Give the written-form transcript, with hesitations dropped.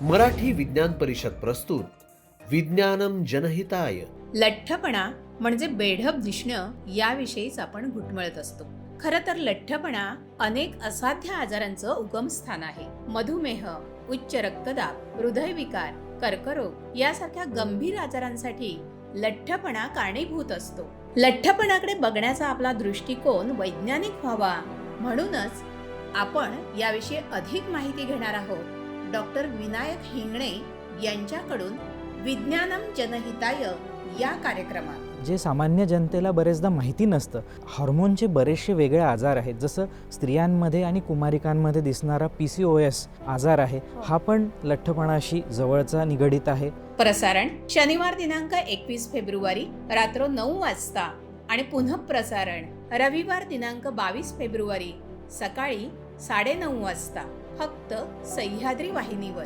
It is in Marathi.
मराठी विज्ञान परिषद प्रस्तुत विज्ञानम जनहिताय. लठ्ठपणा म्हणजे बेढप दिसणं याविषयीच आपण घुटमळत असतो. खरं तर लठ्ठपणा अनेक असाध्य आजारांचं उगमस्थान आहे. मधुमेह, उच्च रक्तदाब, हृदयविकार, कर्करोग यासारख्या गंभीर आजारांसाठी लठ्ठपणा कारणीभूत असतो. लठ्ठपणाकडे बघण्याचा आपला दृष्टिकोन वैज्ञानिक व्हावा म्हणूनच आपण याविषयी अधिक माहिती घेणार आहोत डॉक्टर विनायक हिंगणे यांच्याकडून विज्ञानम जनहिताय या कार्यक्रमात. जे सामान्य जनतेला बरेचदा माहिती नसतं, हार्मोनचे बरेचसे वेगळे आजार आहेत. जसं स्त्रियांमध्ये आणि कुमारिकांमध्ये दिसणारा PCOS आजार आहे, हा पण लठ्ठपणाशी जवळचा निगडित आहे. प्रसारण शनिवार दिनांक 21 फेब्रुवारी रात्र 9 वाजता आणि पुनः प्रसारण रविवार दिनांक 22 फेब्रुवारी सकाळी 9:30 वाजता फक्त सह्याद्री वाहिनीवर.